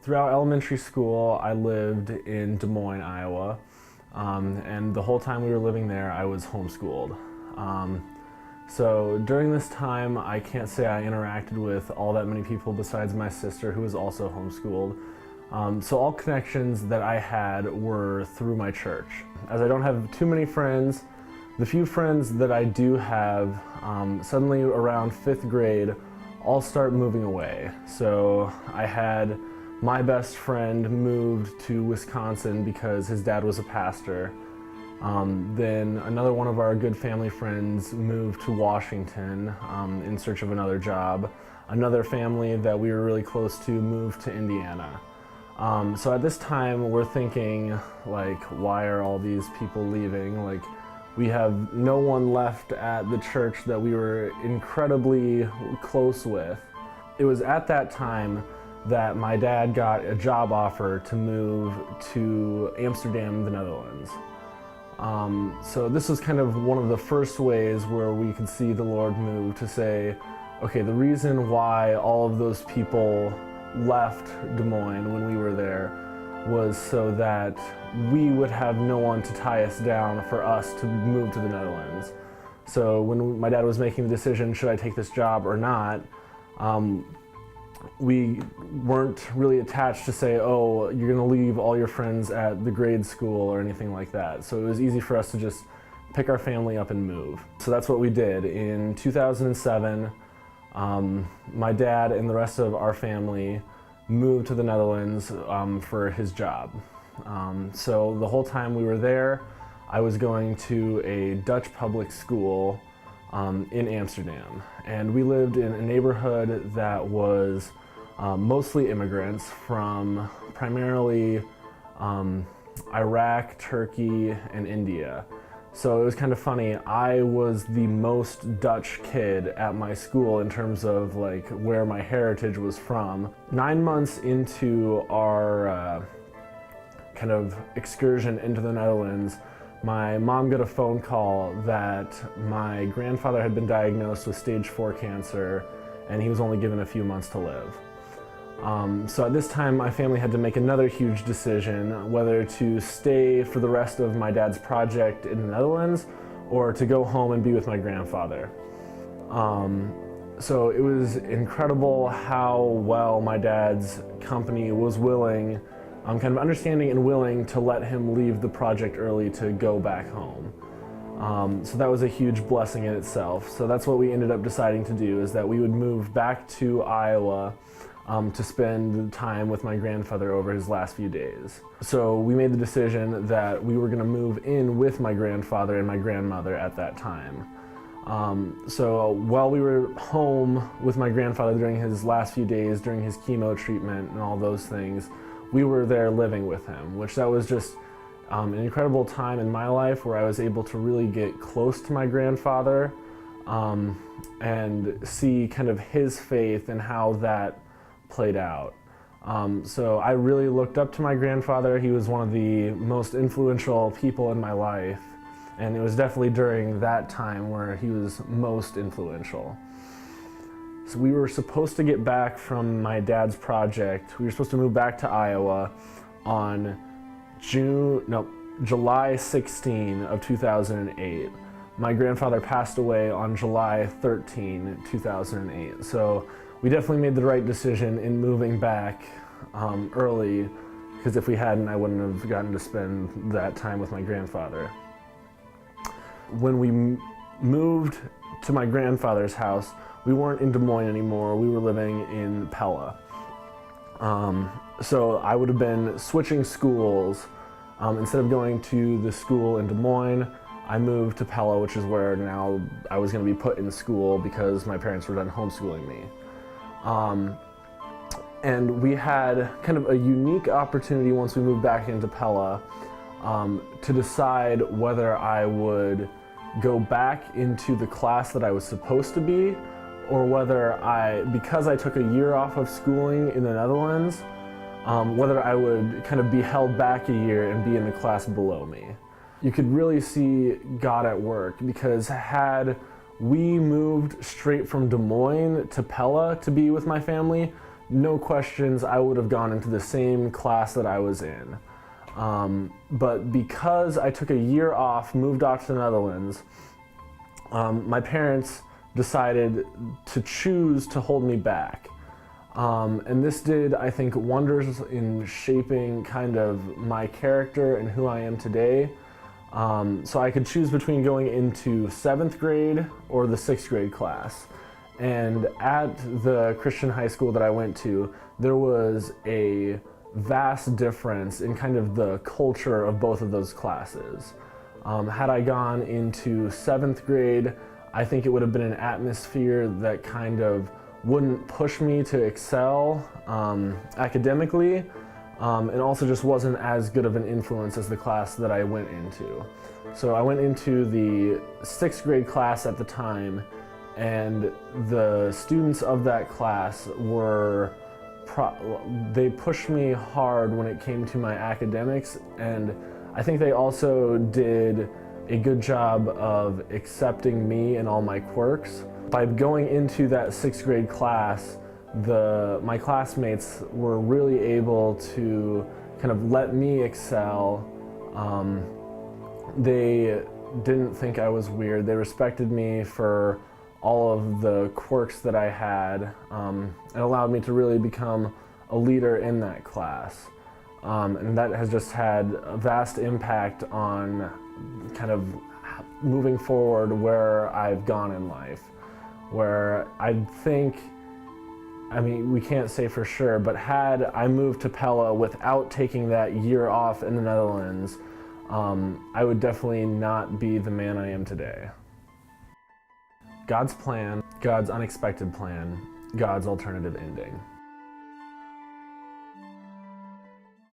Throughout elementary school, I lived in Des Moines, Iowa, and the whole time we were living there, I was homeschooled. So during this time, I can't say I interacted with all that many people besides my sister, who was also homeschooled. So all connections that I had were through my church. As I don't have too many friends, the few friends that I do have, suddenly around 5th grade, all start moving away. So I had my best friend moved to Wisconsin because his dad was a pastor. Then another one of our good family friends moved to Washington in search of another job. Another family that we were really close to moved to Indiana. So at this time we're thinking, like, why are all these people leaving? Like, we have no one left at the church that we were incredibly close with. It was at that time that my dad got a job offer to move to Amsterdam, the Netherlands. So this was kind of one of the first ways where we could see the Lord move to say, okay, the reason why all of those people left Des Moines when we were there was so that we would have no one to tie us down for us to move to the Netherlands. So when my dad was making the decision, should I take this job or not, we weren't really attached to say, oh, you're gonna leave all your friends at the grade school or anything like that. So it was easy for us to just pick our family up and move. So that's what we did. In 2007, my dad and the rest of our family moved to the Netherlands for his job. So the whole time we were there, I was going to a Dutch public school in Amsterdam. And we lived in a neighborhood that was mostly immigrants from primarily Iraq, Turkey, and India. So it was kind of funny. I was the most Dutch kid at my school in terms of like where my heritage was from. 9 months into our kind of excursion into the Netherlands, my mom got a phone call that my grandfather had been diagnosed with stage 4 cancer and he was only given a few months to live. So at this time, my family had to make another huge decision, whether to stay for the rest of my dad's project in the Netherlands or to go home and be with my grandfather. So it was incredible how well my dad's company was willing, kind of understanding and willing to let him leave the project early to go back home. So that was a huge blessing in itself. So that's what we ended up deciding to do, is that we would move back to Iowa to spend time with my grandfather over his last few days. So we made the decision that we were going to move in with my grandfather and my grandmother at that time. So while we were home with my grandfather during his last few days, during his chemo treatment and all those things, we were there living with him, which that was just an incredible time in my life where I was able to really get close to my grandfather and see kind of his faith and how that played out. So I really looked up to my grandfather. He was one of the most influential people in my life, and it was definitely during that time where he was most influential. So we were supposed to get back from my dad's project. We were supposed to move back to Iowa on July 16 of 2008. My grandfather passed away on July 13, 2008. So we definitely made the right decision in moving back early, because if we hadn't, I wouldn't have gotten to spend that time with my grandfather. When we moved to my grandfather's house, we weren't in Des Moines anymore. We were living in Pella. So I would have been switching schools. Instead of going to the school in Des Moines, I moved to Pella, which is where now I was going to be put in school because my parents were done homeschooling me. And we had kind of a unique opportunity once we moved back into Pella to decide whether I would go back into the class that I was supposed to be, or whether because I took a year off of schooling in the Netherlands, whether I would kind of be held back a year and be in the class below me. You could really see God at work, because had we moved straight from Des Moines to Pella to be with my family, no questions, I would have gone into the same class that I was in. But because I took a year off, moved off to the Netherlands, my parents decided to choose to hold me back. And this did, I think, wonders in shaping kind of my character and who I am today. So I could choose between going into 7th grade or the 6th grade class. And at the Christian high school that I went to, there was a vast difference in kind of the culture of both of those classes. Had I gone into 7th grade, I think it would have been an atmosphere that kind of wouldn't push me to excel academically, and also just wasn't as good of an influence as the class that I went into. So I went into the 6th grade class at the time, and the students of that class were they pushed me hard when it came to my academics, and I think they also did a good job of accepting me and all my quirks. By going into that 6th grade class, my classmates were really able to kind of let me excel. They didn't think I was weird. They respected me for all of the quirks that I had, and allowed me to really become a leader in that class. And that has just had a vast impact on kind of moving forward where I've gone in life. Where I think, I mean, we can't say for sure, but had I moved to Pella without taking that year off in the Netherlands, I would definitely not be the man I am today. God's plan, God's unexpected plan, God's alternative ending.